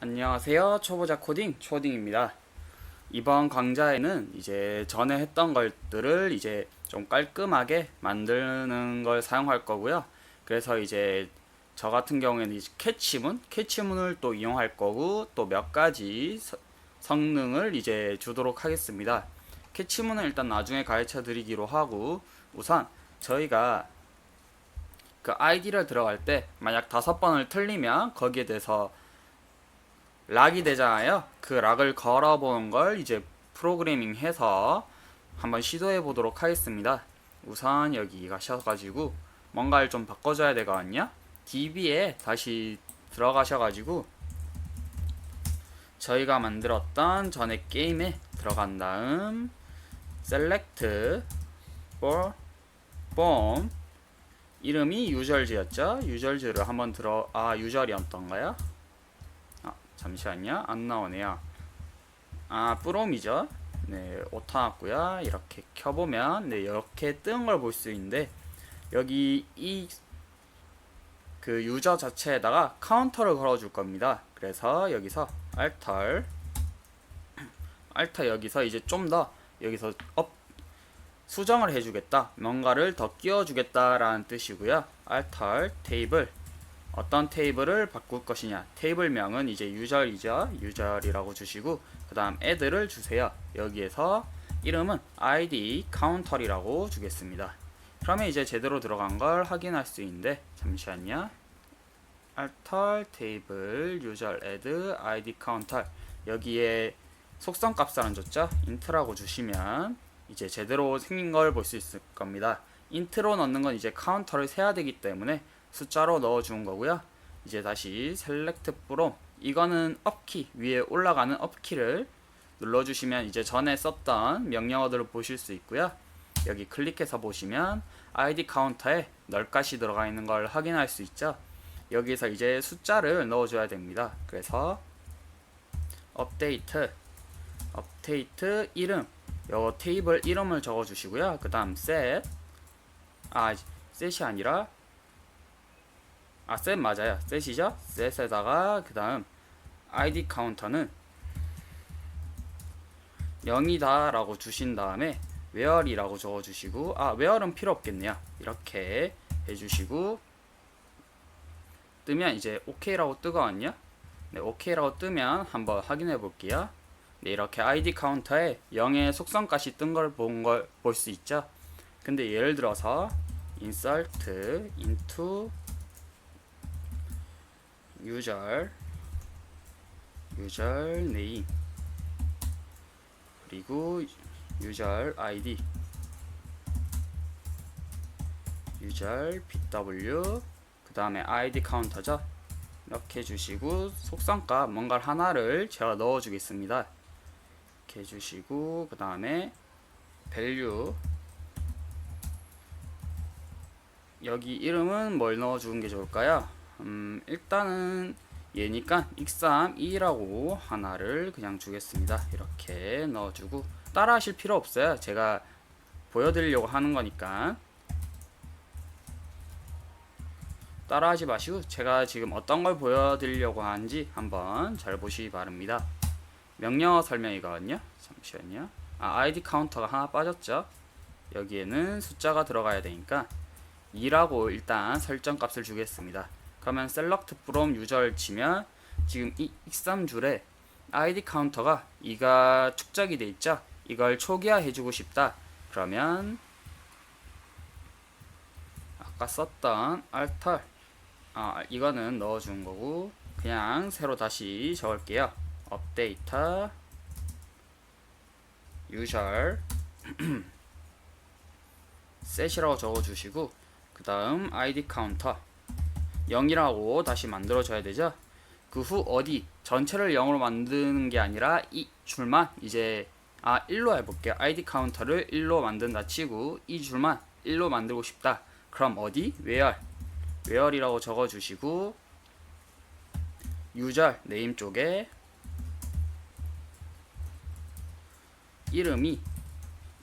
안녕하세요. 초보자 코딩 초딩입니다. 이번 강좌에는 이제 전에 했던 것들을 이제 좀 깔끔하게 만드는 걸 사용할 거고요. 그래서 이제 저 같은 경우에는 이제 캐치문을 또 이용할 거고 또 몇 가지 성능을 이제 주도록 하겠습니다. 캐치문은 일단 나중에 가르쳐 드리기로 하고 우선 저희가 그 아이디를 들어갈 때 만약 5번을 틀리면 거기에 대해서 락이 되잖아요. 그 락을 걸어보는 걸 이제 프로그래밍 해서 한번 시도해 보도록 하겠습니다. 우선 여기 가셔가지고 뭔가를 좀 바꿔줘야 되거든요. DB에 다시 들어가셔가지고 저희가 만들었던 전에 게임에 들어간 다음 select for form 이름이 유절즈였죠. 유절즈를 한번 유절이었던가요? 잠시만요. 안 나오네요. 프롬이죠. 네, 오타 났고요. 이렇게 켜보면 네, 이렇게 뜬 걸 볼 수 있는데 여기 이 그 유저 자체에다가 카운터를 걸어줄 겁니다. 그래서 여기서 알터 여기서 이제 좀 더 여기서 수정을 해주겠다. 뭔가를 더 끼워주겠다라는 뜻이고요. 알터 테이블 어떤 테이블을 바꿀 것이냐. 테이블명은 이제 유절이죠. 유절이라고 주시고 그 다음 add를 주세요. 여기에서 이름은 id 카운터리라고 주겠습니다. 그러면 이제 제대로 들어간 걸 확인할 수 있는데 잠시만요. alter 테이블 유절 add id 카운터 여기에 속성 값을 안 줬죠. int라고 주시면 이제 제대로 생긴 걸 볼 수 있을 겁니다. int로 넣는 건 이제 카운터를 세야 되기 때문에 숫자로 넣어주는 거고요. 이제 다시 select from 이거는 업키 위에 올라가는 업키를 눌러주시면 이제 전에 썼던 명령어들을 보실 수 있고요. 여기 클릭해서 보시면 id 카운터에 널값이 들어가 있는 걸 확인할 수 있죠. 여기서 이제 숫자를 넣어줘야 됩니다. 그래서 업데이트 이름 요 테이블 이름을 적어주시고요. 그 다음 set이 아니라 set 맞아요. set이죠. set에다가 그 다음 id 카운터는 0이다 라고 주신 다음에 where이라고 적어주시고 where은 필요 없겠네요. 이렇게 해주시고 뜨면 이제 OK라고 뜨거든요. 네, OK라고 뜨면 한번 확인해 볼게요. 네, 이렇게 id 카운터에 0의 속성값이 뜬 걸 볼 수 있죠. 근데 예를 들어서 insert into user name 그리고 user id user bw 그 다음에 id 카운터죠. 이렇게 해주시고 속성값 뭔가 하나를 제가 넣어 주겠습니다. 이렇게 해주시고 그 다음에 value 여기 이름은 뭘 넣어 주는 게 좋을까요? 일단은 얘니까 x32라고 하나를 그냥 주겠습니다. 이렇게 넣어주고 따라 하실 필요 없어요. 제가 보여드리려고 하는 거니까 따라 하지 마시고 제가 지금 어떤 걸 보여드리려고 하는지 한번 잘 보시기 바랍니다. 명령어 설명이거든요. 잠시만요. id 카운터가 하나 빠졌죠. 여기에는 숫자가 들어가야 되니까 2라고 일단 설정 값을 주겠습니다. 그러면 select from user 치면 지금 이 x3줄에 id 카운터가 2가 축적이 돼 있죠. 이걸 초기화 해주고 싶다. 그러면 아까 썼던 alter 이거는 넣어준 거고 그냥 새로 다시 적을게요. update user set이라고 적어주시고 그 다음 id 카운터 0이라고 다시 만들어줘야 되죠. 그 후 어디 전체를 0으로 만드는 게 아니라 이 줄만 이제 1로 해볼게요. id 카운터를 1로 만든다 치고 이 줄만 1로 만들고 싶다. 그럼 어디? where이라고 적어주시고 user name 쪽에 이름이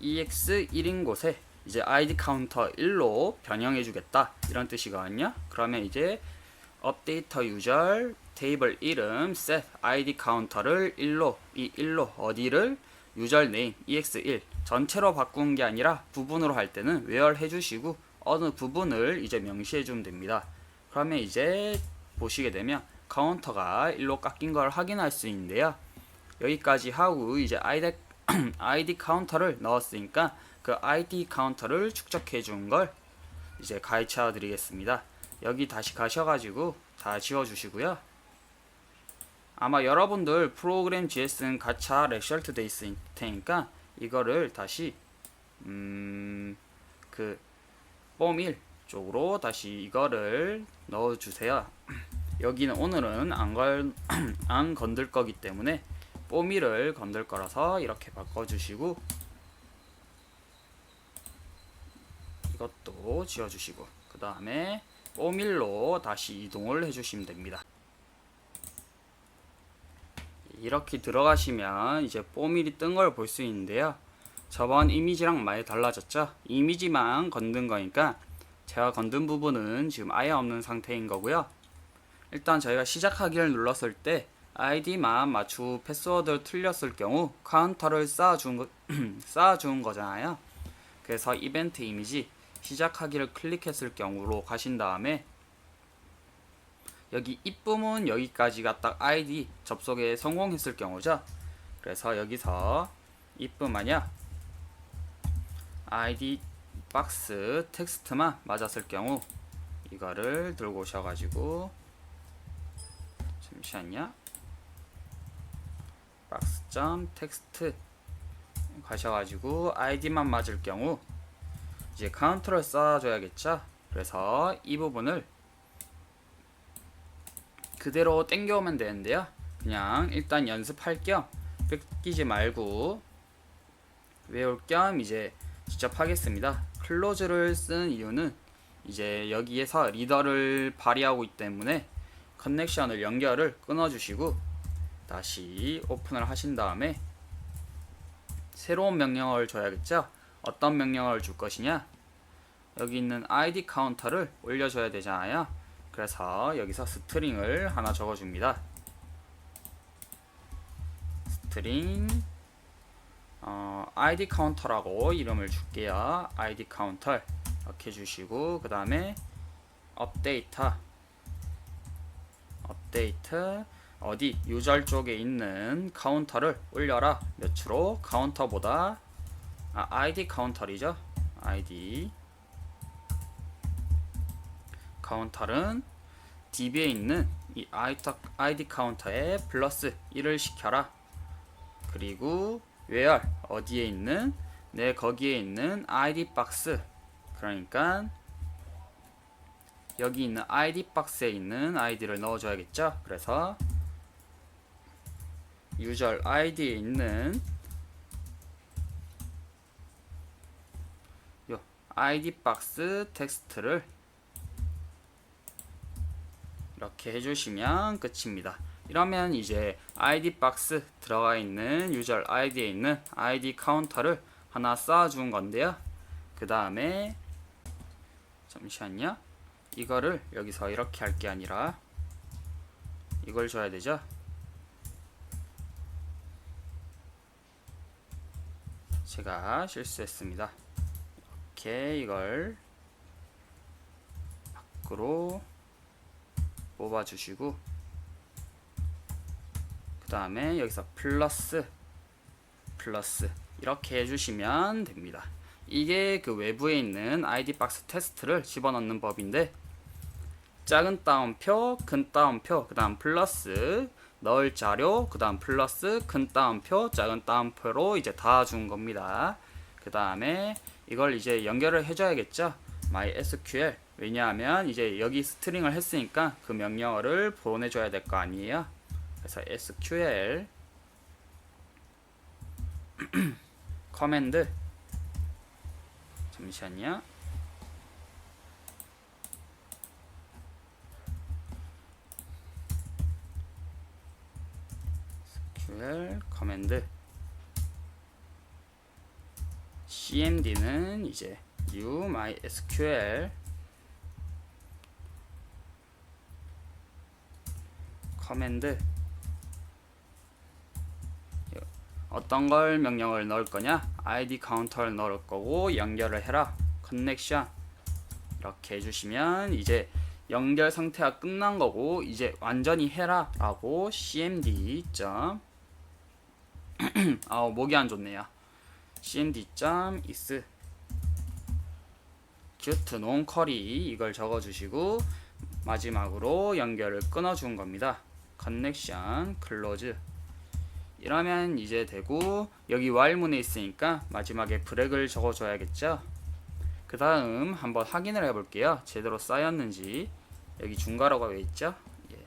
ex1인 곳에 이제 id 카운터 1로 변형해 주겠다 이런 뜻이거든요. 그러면 이제 update user 테이블 이름 set id 카운터를 1로 이 1로 어디를 유저 네임 ex1 전체로 바꾼 게 아니라 부분으로 할 때는 where 해주시고 어느 부분을 이제 명시해 주면 됩니다. 그러면 이제 보시게 되면 카운터가 1로 깎인 걸 확인할 수 있는데요. 여기까지 하고 이제 id 카운터를 넣었으니까 그 id 카운터를 축적해 준 걸 이제 가르쳐 드리겠습니다. 여기 다시 가셔가지고 다 지워주시고요. 아마 여러분들 프로그램 JS는 가차 렉셜트 돼 있을 테니까 이거를 다시 그 폼1 쪽으로 다시 이거를 넣어주세요. 여기는 오늘은 안 건들 거기 때문에 폼1을 건들 거라서 이렇게 바꿔주시고 이것도 지워주시고 그 다음에 폼1로 다시 이동을 해주시면 됩니다. 이렇게 들어가시면 이제 폼1이 뜬 걸 볼 수 있는데요. 저번 이미지랑 많이 달라졌죠. 이미지만 건든 거니까 제가 건든 부분은 지금 아예 없는 상태인 거고요. 일단 저희가 시작하기를 눌렀을 때 아이디만 맞추고 패스워드를 틀렸을 경우 카운터를 쌓아준 거잖아요. 그래서 이벤트 이미지 시작하기를 클릭했을 경우로 가신 다음에 여기 입부문 여기까지가 딱 아이디 접속에 성공했을 경우죠. 그래서 여기서 입부만이야 아이디 박스 텍스트만 맞았을 경우 이거를 들고 오셔가지고 잠시만요. 박스 텍스트 가셔가지고 아이디만 맞을 경우 이제 카운터를 쌓아줘야겠죠. 그래서 이 부분을 그대로 땡겨오면 되는데요. 그냥 일단 연습할 겸 뺏기지 말고 외울 겸 이제 직접 하겠습니다. 클로즈를 쓰는 이유는 이제 여기에서 리더를 발휘하고 있기 때문에 커넥션을 연결을 끊어주시고 다시 오픈을 하신 다음에 새로운 명령어를 줘야겠죠. 어떤 명령어를 줄 것이냐, 여기 있는 id 카운터를 올려줘야 되잖아요. 그래서 여기서 스트링을 하나 적어줍니다. 스트링 id 카운터라고 이름을 줄게요. id 카운터 이렇게 주시고 그 다음에 업데이트 어디 유저 쪽에 있는 카운터를 올려라. 몇으로? 카운터보다 id 카운터이죠. id 카운터는 db에 있는 이 id 카운터에 플러스 1을 시켜라. 그리고 where 어디에 있는 거기에 있는 id 박스, 그러니까 여기 있는 id 박스에 있는 id를 넣어줘야겠죠. 그래서 유저 id에 있는 요 id 박스 텍스트를 이렇게 해주시면 끝입니다. 이러면 이제 id 박스 들어가 있는 유저 id에 있는 id 카운터를 하나 쌓아준 건데요. 그 다음에 잠시만요. 이거를 여기서 이렇게 할 게 아니라 이걸 줘야 되죠. 제가 실수했습니다. 이렇게 이걸 밖으로 뽑아주시고 그 다음에 여기서 플러스 이렇게 해주시면 됩니다. 이게 그 외부에 있는 id 박스 테스트를 집어넣는 법인데, 작은 따옴표, 큰 따옴표, 그 다음 플러스 넣을 자료, 그 다음 플러스 큰 따옴표, 작은 따옴표로 이제 다 준 겁니다. 그 다음에 이걸 이제 연결을 해줘야겠죠. MySQL. 왜냐하면 이제 여기 스트링을 했으니까 그 명령어를 보내줘야 될 거 아니에요. 그래서 SQL 커맨드 잠시만요. SQL 커맨드 cmd는 이제 new mysql 커맨드 어떤 걸 명령을 넣을 거냐, id 카운터를 넣을 거고 연결을 해라, 커넥션 이렇게 해주시면 이제 연결 상태가 끝난 거고 이제 완전히 해라 라고 cmd 점 목이 안 좋네요. cmd 점 is get non curly 이걸 적어주시고 마지막으로 연결을 끊어준 겁니다. 커넥션 클로즈 이러면 이제 되고, 여기 while문에 있으니까 마지막에 브렉을 적어줘야겠죠. 그 다음 한번 확인을 해볼게요. 제대로 쌓였는지. 여기 중괄호가 왜 있죠? 예.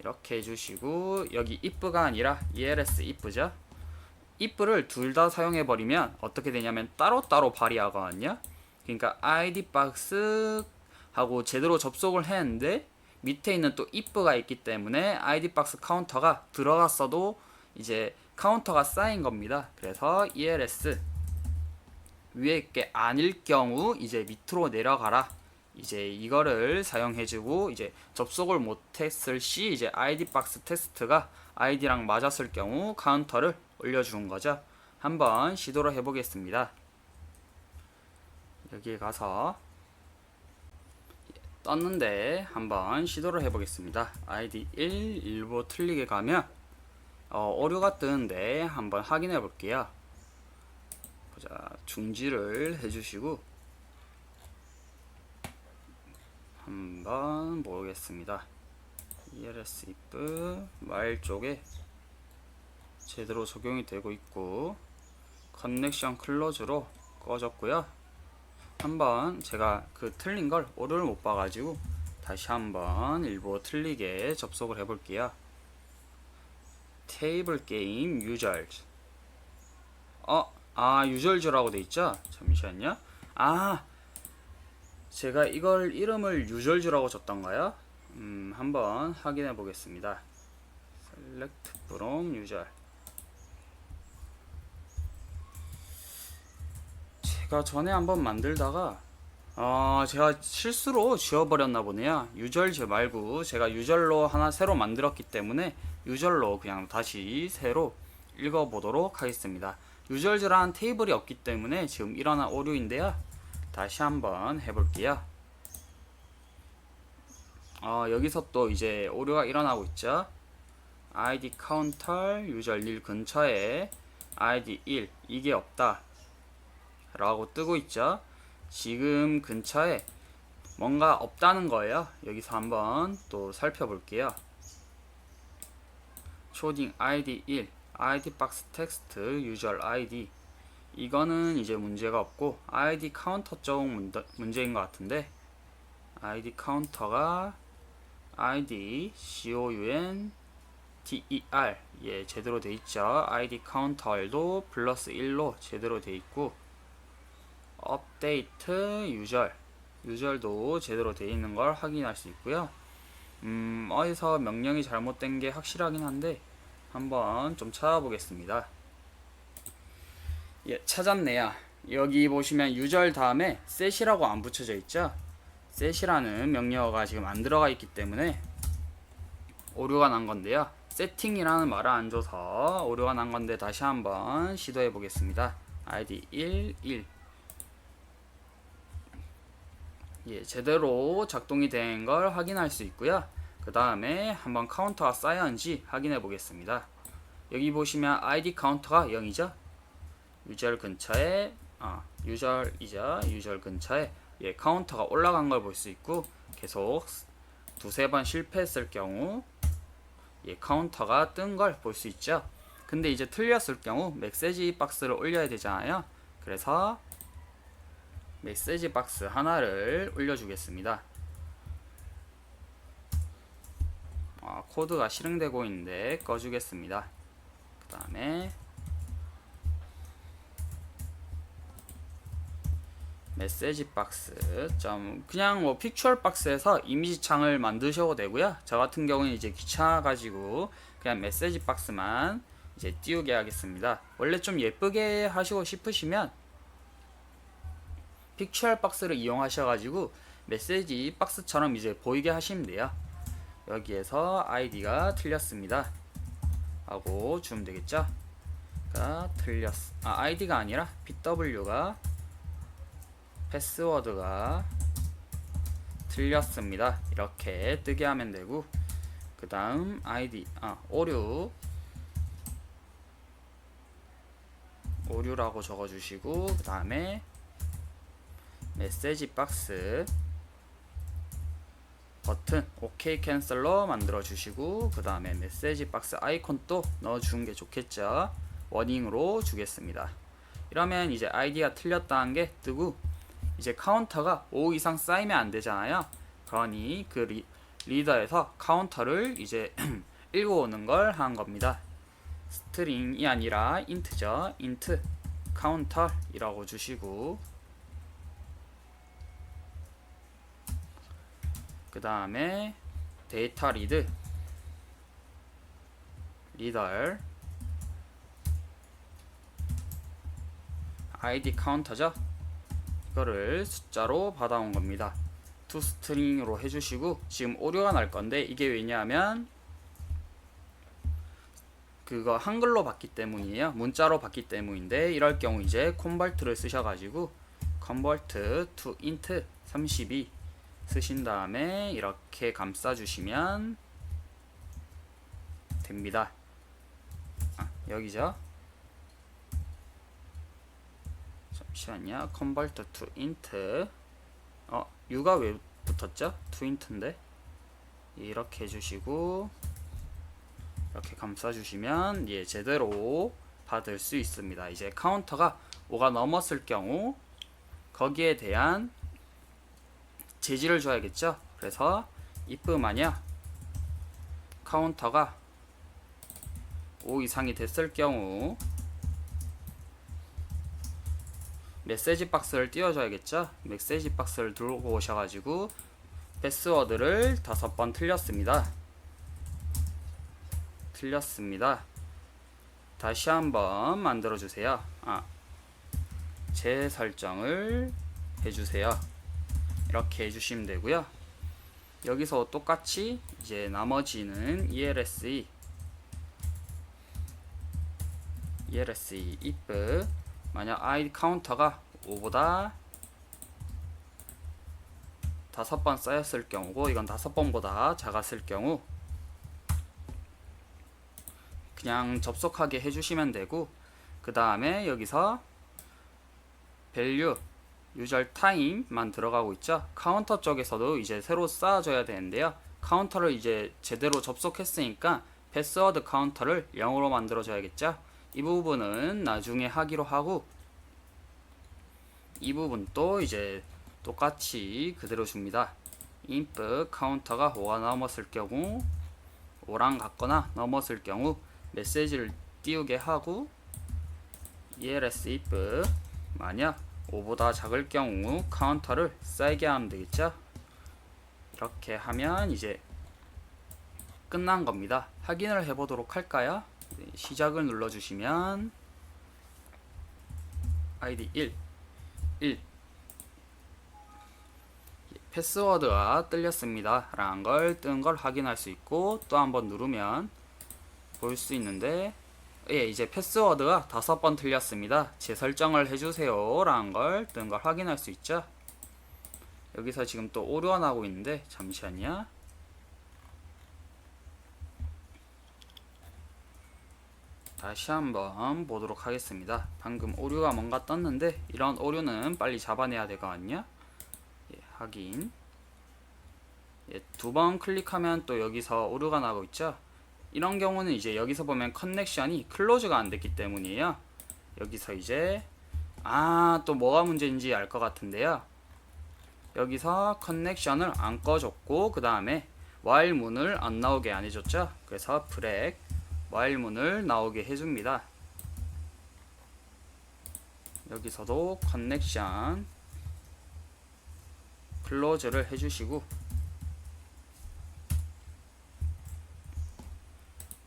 이렇게 해주시고 여기 if가 아니라 else if죠. if를 둘 다 사용해버리면 어떻게 되냐면 따로따로 발휘하거든요. 그러니까 idbox 하고 제대로 접속을 했는데 밑에 있는 또 if가 있기 때문에 idbox 카운터가 들어갔어도 이제 카운터가 쌓인 겁니다. 그래서 els 위에 게 아닐 경우 이제 밑으로 내려가라. 이제 이거를 사용해주고 이제 접속을 못했을 시 이제 idbox 테스트가 id랑 맞았을 경우 카운터를 올려주는 거죠. 한번 시도를 해보겠습니다. 여기에 가서 떴는데 한번 시도를 해보겠습니다. id 1 틀리게 가면 오류가 뜨는데 한번 확인해 볼게요. 보자, 중지를 해주시고 한번 보겠습니다. els if 말 쪽에 제대로 적용이 되고 있고 커넥션 클로즈로 꺼졌고요. 한번 제가 그 틀린 걸 오류를 못 봐가지고 다시 한번 일부 틀리게 접속을 해볼게요. 테이블 게임 users users라고 돼 있죠? 잠시만요. 제가 이걸 이름을 users라고 줬던가요? 한번 확인해 보겠습니다. select from user. 제가 전에 한번 만들다가 제가 실수로 지워버렸나 보네요. users 말고 제가 user로 하나 새로 만들었기 때문에 user로 그냥 다시 새로 읽어보도록 하겠습니다. users라는 테이블이 없기 때문에 지금 일어난 오류인데요. 다시 한번 해볼게요. 여기서 또 이제 오류가 일어나고 있죠. id 카운터 user 1 근처에 id 1 이게 없다 라고 뜨고 있죠. 지금 근처에 뭔가 없다는 거예요. 여기서 한번 또 살펴볼게요. 초딩 id 1 id 박스 텍스트 user id 이거는 이제 문제가 없고 id 카운터 쪽 문제인 것 같은데, id 카운터가 id counter 예 제대로 돼 있죠. id 카운터도 플러스 1로 제대로 돼 있고 업데이트 유저도 제대로 되어 있는 걸 확인할 수 있고요. 어디서 명령이 잘못된 게 확실하긴 한데 한번 좀 찾아보겠습니다. 예, 찾았네요. 여기 보시면 유저 다음에 set이라고 안 붙여져 있죠. set이라는 명령어가 지금 안 들어가 있기 때문에 오류가 난 건데요. setting이라는 말을 안 줘서 오류가 난 건데 다시 한번 시도해 보겠습니다. id 1 예, 제대로 작동이 된 걸 확인할 수 있고요. 그 다음에 한번 카운터가 쌓였는지 확인해 보겠습니다. 여기 보시면 id 카운터가 0이죠. 유저 근처에 유저 근처에 예, 카운터가 올라간 걸 볼 수 있고 계속 두세 번 실패했을 경우 예, 카운터가 뜬 걸 볼 수 있죠. 근데 이제 틀렸을 경우 메시지 박스를 올려야 되잖아요. 그래서 메시지 박스 하나를 올려주겠습니다. 코드가 실행되고 있는데 꺼주겠습니다. 그 다음에 메시지 박스 그냥 뭐 픽처럴 박스에서 이미지 창을 만드셔도 되고요. 저 같은 경우는 이제 귀찮아가지고 그냥 메시지 박스만 이제 띄우게 하겠습니다. 원래 좀 예쁘게 하시고 싶으시면 픽처럴 박스를 이용하셔가지고 메시지 박스처럼 이제 보이게 하시면 돼요. 여기에서 아이디가 틀렸습니다 하고 주면 되겠죠. 아이디가 아니라 PW가 패스워드가 틀렸습니다 이렇게 뜨게 하면 되고, 그 다음 오류라고 적어주시고, 그 다음에 메시지 박스 버튼 OK 캔슬러 만들어 주시고, 그 다음에 메시지 박스 아이콘 또 넣어 주는 게 좋겠죠. 워닝으로 주겠습니다. 이러면 이제 아이디가 틀렸다는 게 뜨고, 이제 카운터가 5 이상 쌓이면 안 되잖아요. 그러니 그 리더에서 카운터를 이제 읽어오는 걸 한 겁니다. 스트링이 아니라 인트죠. 인트 카운터이라고 주시고, 그 다음에 데이터 리더 id 카운터죠. 이거를 숫자로 받아온 겁니다. to 스트링으로 해주시고, 지금 오류가 날 건데 이게 왜냐하면 그거 한글로 받기 때문이에요. 문자로 받기 때문인데, 이럴 경우 이제 컨버트를 쓰셔가지고 convert to int 32 쓰신 다음에 이렇게 감싸주시면 됩니다. 여기죠. 잠시만요. convert to int u가 왜 붙었죠? to int인데 이렇게 해주시고 이렇게 감싸주시면 제대로 받을 수 있습니다. 이제 카운터가 5가 넘었을 경우 거기에 대한 제지를 줘야겠죠. 그래서 if 만약 카운터가 5 이상이 됐을 경우 메시지 박스를 띄워줘야겠죠. 메시지 박스를 들고 오셔가지고 패스워드를 5번 틀렸습니다. 다시 한번 만들어주세요. 재설정을 해주세요. 이렇게 해주시면 되고요. 여기서 똑같이 이제 나머지는 ELSE if 만약 id 카운터가 5보다 5번 쌓였을 경우고, 이건 5번보다 작았을 경우 그냥 접속하게 해주시면 되고, 그 다음에 여기서 value user time만 들어가고 있죠. 카운터 쪽에서도 이제 새로 쌓아줘야 되는데요. 카운터를 이제 제대로 접속했으니까 패스워드 카운터를 0으로 만들어 줘야겠죠. 이 부분은 나중에 하기로 하고, 이 부분도 이제 똑같이 그대로 줍니다. if 카운터가 5가 넘었을 경우 5랑 같거나 넘었을 경우 메시지를 띄우게 하고, else if 만약 5보다 작을 경우 카운터를 쌓이게 하면 되겠죠. 이렇게 하면 이제 끝난 겁니다. 확인을 해보도록 할까요? 시작을 눌러주시면 id 1 패스워드가 틀렸습니다 라는 걸 뜬 걸 확인할 수 있고, 또 한번 누르면 볼 수 있는데 이제 패스워드가 5번 틀렸습니다. 재설정을 해주세요 라는 걸 뜬 걸 확인할 수 있죠. 여기서 지금 또 오류가 나고 있는데 잠시만요. 다시 한번 보도록 하겠습니다. 방금 오류가 뭔가 떴는데 이런 오류는 빨리 잡아내야 되거든요. 확인. 2번 클릭하면 또 여기서 오류가 나고 있죠. 이런 경우는 이제 여기서 보면 커넥션이 클로즈가 안 됐기 때문이에요. 여기서 이제 또 뭐가 문제인지 알 것 같은데요. 여기서 커넥션을 안 꺼줬고, 그 다음에 while 문을 안 나오게 안 해줬죠. 그래서 브렉 while 문을 나오게 해줍니다. 여기서도 커넥션 클로즈를 해주시고,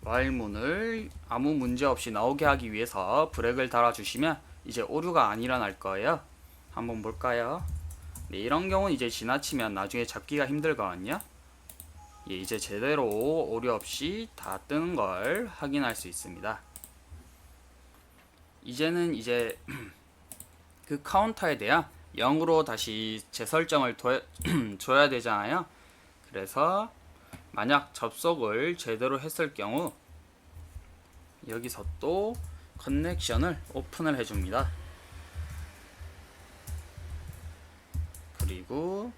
while 문을 아무 문제 없이 나오게 하기 위해서 브렉을 달아주시면 이제 오류가 안 일어날 거예요. 한번 볼까요? 이런 경우는 이제 지나치면 나중에 잡기가 힘들거든요. 예, 이제 제대로 오류 없이 다 뜨는 걸 확인할 수 있습니다. 이제는 이제 그 카운터에 대한 0으로 다시 재설정을 줘야 되잖아요. 그래서 만약 접속을 제대로 했을 경우 여기서 또 커넥션을 오픈을 해줍니다. 그리고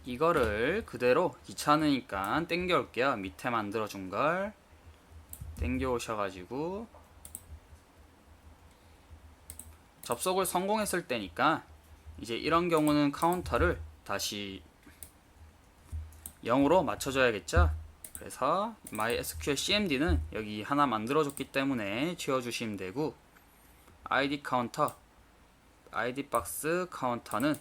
이거를 그대로 귀찮으니까 땡겨 올게요. 밑에 만들어준 걸 땡겨 오셔가지고 접속을 성공했을 때니까 이제 이런 경우는 카운터를 다시 0으로 맞춰줘야겠죠. 그래서 MySQL CMD는 여기 하나 만들어줬기 때문에 지워주시면 되고, ID 카운터, ID 박스 카운터는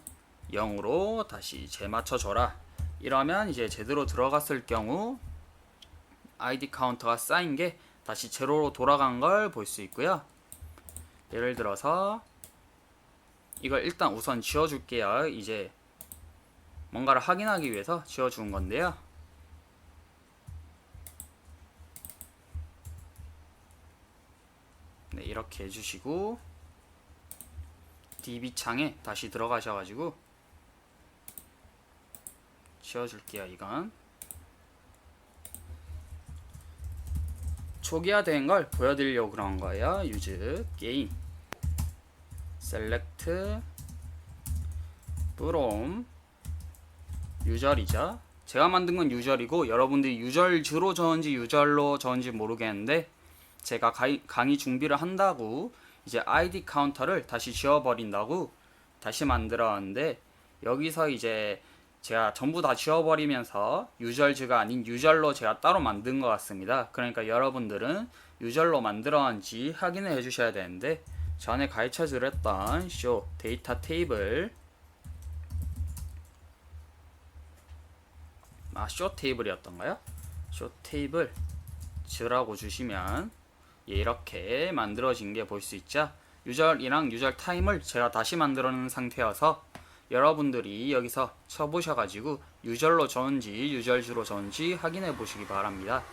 0으로 다시 재맞춰줘라. 이러면 이제 제대로 들어갔을 경우 ID 카운터가 쌓인 게 다시 제로로 돌아간 걸 볼 수 있고요. 예를 들어서 이걸 일단 우선 지워줄게요. 이제 뭔가를 확인하기 위해서 지워준 건데요. 네, 이렇게 해주시고 DB 창에 다시 들어가셔가지고 지워줄게요. 이건 초기화된 걸 보여드리려고 그런 거예요. use game select from 유절이죠. 제가 만든 건 유절이고 여러분들이 유절즈로 적은지 유절로 적은지 모르겠는데, 제가 강의 준비를 한다고 이제 ID 카운터를 다시 지워버린다고 다시 만들었는데, 여기서 이제 제가 전부 다 지워버리면서 유절즈가 아닌 유절로 제가 따로 만든 것 같습니다. 그러니까 여러분들은 유절로 만들었는지 확인을 해주셔야 되는데, 전에 가르쳐 드렸던 show 데이터 테이블, 쇼 테이블이었던가요? 쇼 테이블 즈라고 주시면 이렇게 만들어진 게 볼 수 있죠. 유절이랑 유절 타임을 제가 다시 만들어 놓은 상태여서 여러분들이 여기서 쳐보셔가지고 유절로 적은지 유절주로 적은지 확인해 보시기 바랍니다.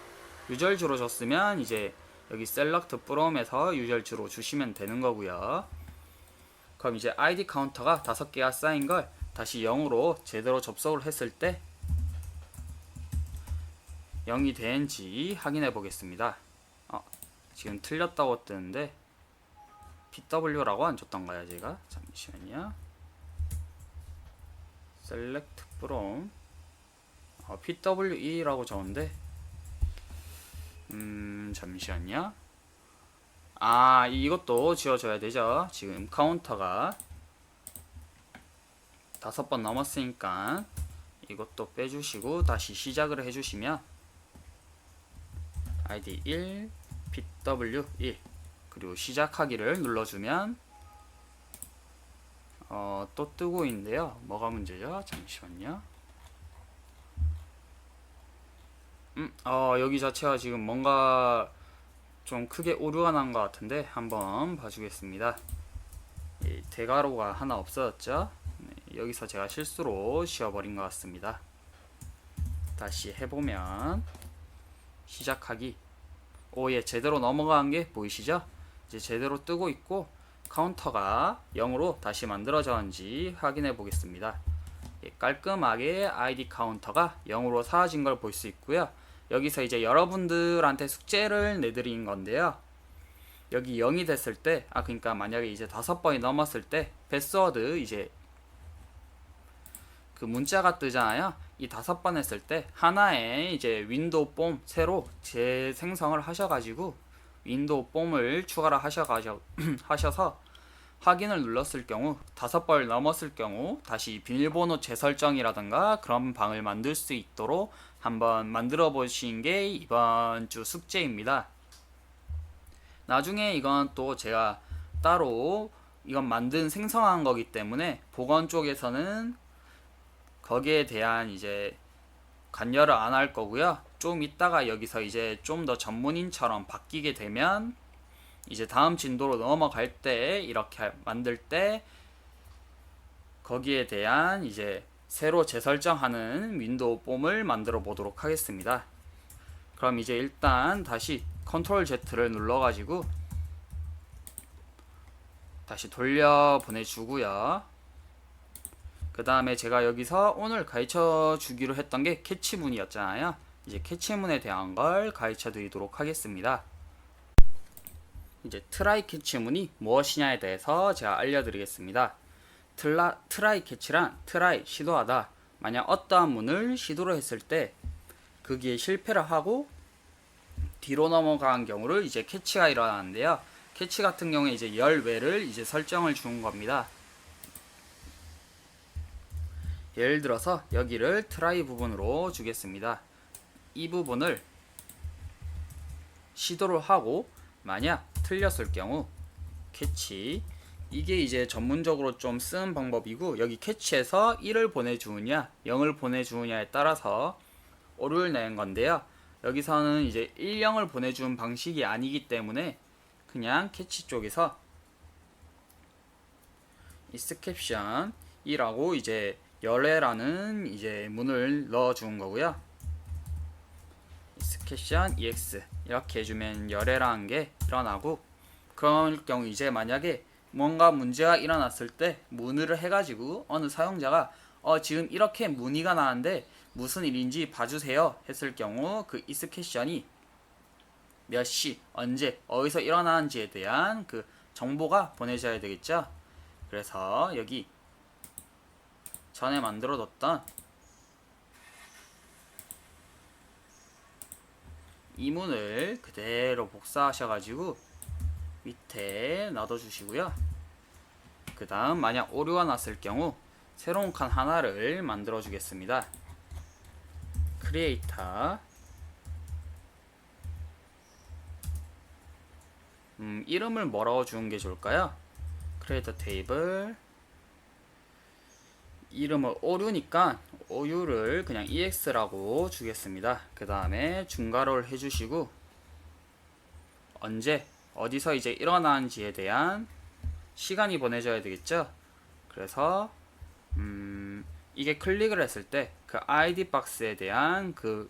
유절주로 줬으면 이제 여기 셀렉트 프롬에서 유절주로 주시면 되는 거고요. 그럼 이제 ID 카운터가 5개가 쌓인 걸 다시 0으로 제대로 접속을 했을 때 0이 되는지 확인해 보겠습니다. 지금 틀렸다고 뜨는데 PW라고 안 줬던가요 제가? 잠시만요. select from PWE라고 적었는데 잠시만요. 이것도 지워줘야 되죠. 지금 카운터가 5번 넘었으니까 이것도 빼주시고 다시 시작을 해주시면 ID 1, PW 1 그리고 시작하기를 눌러주면 또 뜨고 있는데요. 뭐가 문제죠? 잠시만요. 여기 자체가 지금 뭔가 좀 크게 오류가 난 것 같은데 한번 봐주겠습니다. 대괄호가 하나 없어졌죠? 네, 여기서 제가 실수로 지워버린 것 같습니다. 다시 해보면 시작하기. 제대로 넘어간 게 보이시죠? 이제 제대로 뜨고 있고 카운터가 0으로 다시 만들어졌는지 확인해 보겠습니다. 깔끔하게 ID 카운터가 0으로 사라진 걸 볼 수 있고요. 여기서 이제 여러분들한테 숙제를 내드린 건데요. 여기 0이 됐을 때, 그러니까 만약에 이제 5번이 넘었을 때 패스워드 이제 그 문자가 뜨잖아요. 이 5번 했을 때 하나에 이제 윈도우 폼 새로 재생성을 하셔가지고 윈도우 폼을 추가를 하셔서 확인을 눌렀을 경우 5번 넘었을 경우 다시 비밀번호 재설정이라든가 그런 방을 만들 수 있도록 한번 만들어 보신 게 이번 주 숙제입니다. 나중에 이건 또 제가 따로 이건 만든 생성한 거기 때문에 보건 쪽에서는 거기에 대한 이제 관여를 안 할 거고요. 좀 이따가 여기서 이제 좀 더 전문인처럼 바뀌게 되면 이제 다음 진도로 넘어갈 때 이렇게 만들 때 거기에 대한 이제 새로 재설정하는 윈도우 폼을 만들어 보도록 하겠습니다. 그럼 이제 일단 다시 컨트롤 Z를 눌러 가지고 다시 돌려 보내주고요. 그 다음에 제가 여기서 오늘 가르쳐 주기로 했던 게 캐치문이었잖아요. 이제 캐치문에 대한 걸 가르쳐 드리도록 하겠습니다. 이제 트라이 캐치문이 무엇이냐에 대해서 제가 알려드리겠습니다. 트라이 캐치란 트라이 시도하다. 만약 어떠한 문을 시도를 했을 때 거기에 실패를 하고 뒤로 넘어간 경우를 이제 캐치가 일어나는데요. 캐치 같은 경우에 이제 열외를 이제 설정을 주는 겁니다. 예를 들어서 여기를 트라이 부분으로 주겠습니다. 이 부분을 시도를 하고 만약 틀렸을 경우 캐치, 이게 이제 전문적으로 좀 쓰는 방법이고, 여기 캐치에서 1을 보내주느냐 0을 보내주느냐에 따라서 오류를 내는 건데요. 여기서는 이제 1, 0을 보내준 방식이 아니기 때문에 그냥 캐치 쪽에서 exception이라고 이제 열애라는 이제 문을 넣어 주는 거고요. exception ex 이렇게 해주면 열애라는 게 일어나고, 그럴 경우 이제 만약에 뭔가 문제가 일어났을 때 문의를 해가지고 어느 사용자가 지금 이렇게 문의가 나는데 무슨 일인지 봐주세요 했을 경우 그 exception이 몇 시, 언제, 어디서 일어나는지에 대한 그 정보가 보내져야 되겠죠. 그래서 여기 전에 만들어뒀던 이 문을 그대로 복사하셔가지고 밑에 놔둬주시고요. 그 다음 만약 오류가 났을 경우 새로운 칸 하나를 만들어 주겠습니다. 크리에이터 이름을 뭐라고 주는 게 좋을까요? 크리에이터 테이블 이름을 오류니까 오류를 그냥 ex라고 주겠습니다. 그 다음에 중괄호를 해주시고 언제 어디서 이제 일어나는지에 대한 시간이 보내줘야 되겠죠. 그래서 이게 클릭을 했을 때 그 ID 박스에 대한 그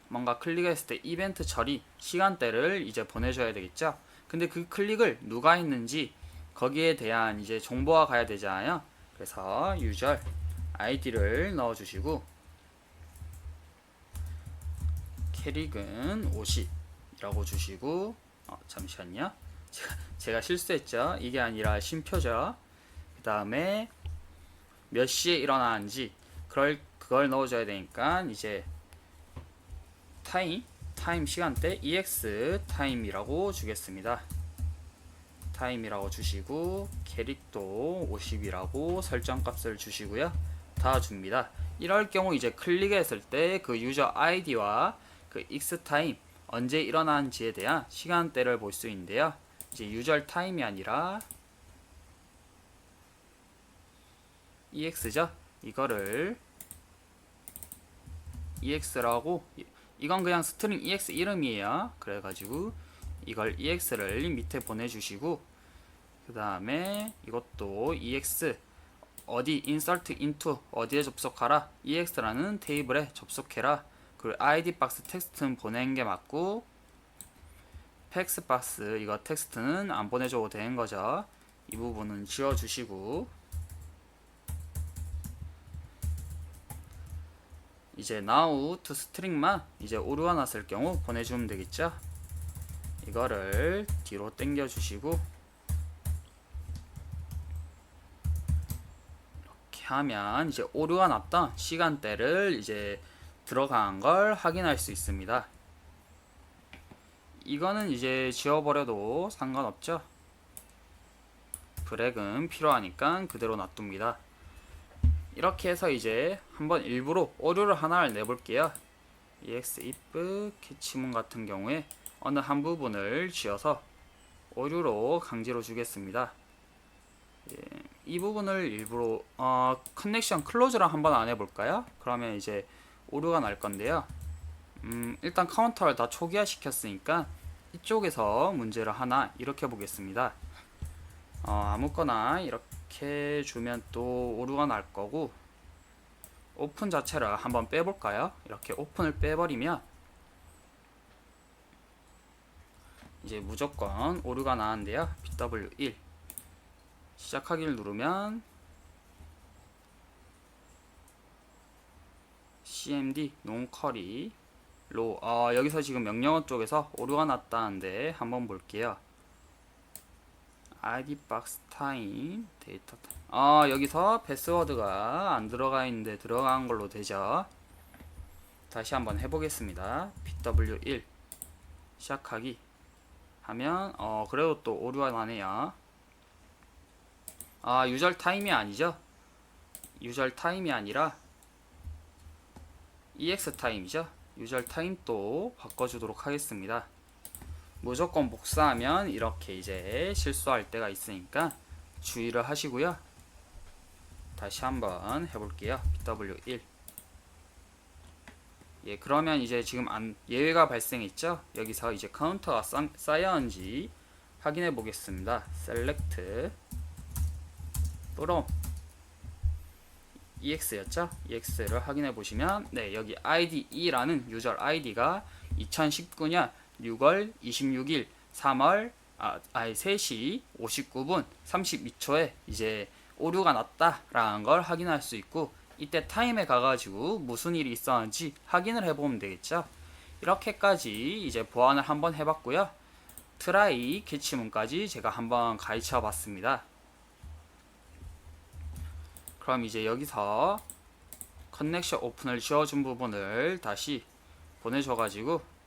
뭔가 클릭했을 때 이벤트 처리 시간대를 이제 보내줘야 되겠죠. 근데 그 클릭을 누가 했는지 거기에 대한 이제 정보가 가야 되잖아요. 그래서 유저 아이디를 넣어주시고 캐릭은 50이라고 주시고 잠시만요. 제가 실수했죠. 이게 아니라 쉼표죠. 그 다음에 몇 시에 일어나는지 그걸 넣어줘야 되니까 이제 타임 시간대 ex 타임이라고 주겠습니다. 타임이라고 주시고 캐릭도 50이라고 설정값을 주시고요. 다 줍니다. 이럴 경우 이제 클릭했을 때 그 유저 아이디와 그 x 타임 언제 일어나는지에 대한 시간대를 볼 수 있는데요. 이제 유저 타임이 아니라 ex죠. 이거를 ex라고, 이건 그냥 스트링 ex 이름이에요. 그래가지고 이걸 ex를 밑에 보내주시고 그 다음에 이것도 ex 어디 insert into 어디에 접속하라 ex라는 테이블에 접속해라. 그리고 id 박스 텍스트는 보낸 게 맞고 팩스 박스 이거 텍스트는 안 보내줘도 되는 거죠. 이 부분은 지워주시고 이제 now to string만 이제 오류가 났을 경우 보내주면 되겠죠. 이거를 뒤로 당겨 주시고 이렇게 하면 이제 오류가 났던 시간대를 이제 들어간 걸 확인할 수 있습니다. 이거는 이제 지워버려도 상관없죠. 브렉은 필요하니까 그대로 놔둡니다. 이렇게 해서 이제 한번 일부러 오류를 하나를 내볼게요. ex if 캐치문 같은 경우에 어느 한 부분을 지어서 오류로 강제로 주겠습니다. 이 부분을 일부러 커넥션 클로즈를 한번 안 해볼까요? 그러면 이제 오류가 날 건데요. 일단 카운터를 다 초기화 시켰으니까 이쪽에서 문제를 하나 일으켜 보겠습니다. 아무거나 이렇게 이렇게 주면 또 오류가 날 거고, 오픈 자체를 한번 빼볼까요? 이렇게 오픈을 빼버리면 이제 무조건 오류가 나는데요. PW1 시작하기를 누르면 cmd non-curly 로 여기서 지금 명령어 쪽에서 오류가 났다는데 한번 볼게요. id box time 데이터 타임. 여기서 패스워드가 안 들어가 있는데 들어간 걸로 되죠. 다시 한번 해보겠습니다. pw1 시작하기 하면 그래도 또 오류가 나네요. 유저 타임이 아니죠. 유저 타임이 아니라 ex 타임이죠. 유저 타임 또 바꿔주도록 하겠습니다. 무조건 복사하면 이렇게 이제 실수할 때가 있으니까 주의를 하시고요. 다시 한번 해볼게요. pw1 예, 그러면 이제 지금 예외가 발생했죠. 여기서 이제 카운터가 쌓였는지 확인해 보겠습니다. select from ex였죠. ex를 확인해 보시면 네, 여기 IDE라는 유저 아이디가 2019년 6월 26일 3시 59분 32초에 이제 오류가 났다라는 걸 확인할 수 있고, 이때 타임에 가가지고 무슨 일이 있었는지 확인을 해보면 되겠죠. 이렇게까지 이제 보안을 한번 해봤고요. 트라이 캐치문까지 제가 한번 가르쳐 봤습니다. 그럼 이제 여기서 커넥션 오픈을 지워준 부분을 다시 보내줘가지고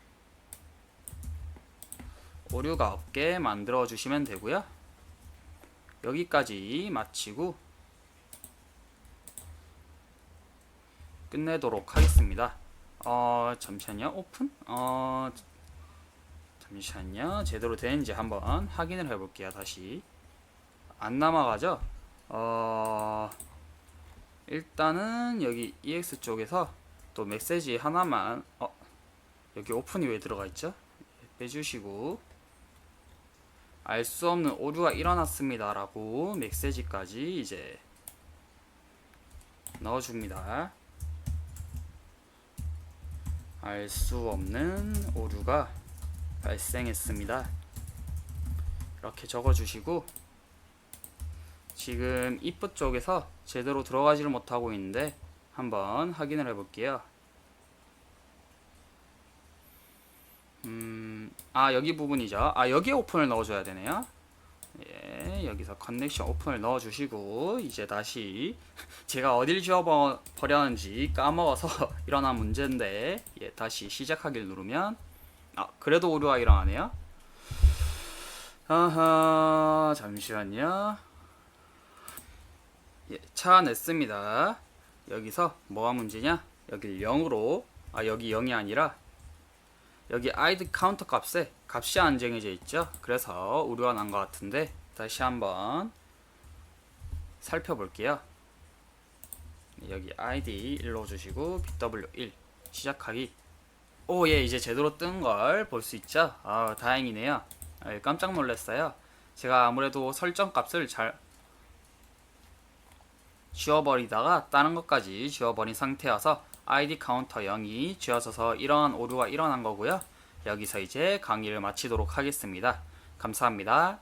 오류가 없게 만들어 주시면 되고요. 여기까지 마치고 끝내도록 하겠습니다. 잠시만요. 오픈? 잠시만요. 제대로 되는지 한번 확인을 해볼게요. 다시 안 남아가죠? 일단은 여기 EX 쪽에서 또 메시지 하나만 여기 오픈이 왜 들어가 있죠? 빼주시고 알 수 없는 오류가 일어났습니다 라고 메시지까지 이제 넣어줍니다. 알 수 없는 오류가 발생했습니다. 이렇게 적어주시고, 지금 if 쪽에서 제대로 들어가지를 못하고 있는데 한번 확인을 해볼게요. 여기 부분이죠. 여기에 오픈을 넣어줘야 되네요. 예, 여기서 커넥션 오픈을 넣어주시고, 이제 다시 제가 어딜 지워버렸는지 까먹어서 일어난 문제인데, 예, 다시 시작하기를 누르면 그래도 오류가 일어나네요. 잠시만요. 예, 찾아냈습니다. 여기서 뭐가 문제냐? 여기 0으로 여기 0이 아니라 여기 id 카운터 값에 값이 안 정해져 있죠. 그래서 오류가 난 것 같은데 다시 한번 살펴볼게요. 여기 id 1 넣어주시고 pw1 시작하기. 예, 이제 제대로 뜬 걸 볼 수 있죠. 다행이네요. 깜짝 놀랐어요. 제가 아무래도 설정 값을 잘 지워버리다가 다른 것까지 지워버린 상태여서 id 카운터 0이 지워져서 이런 오류가 일어난 거고요. 여기서 이제 강의를 마치도록 하겠습니다. 감사합니다.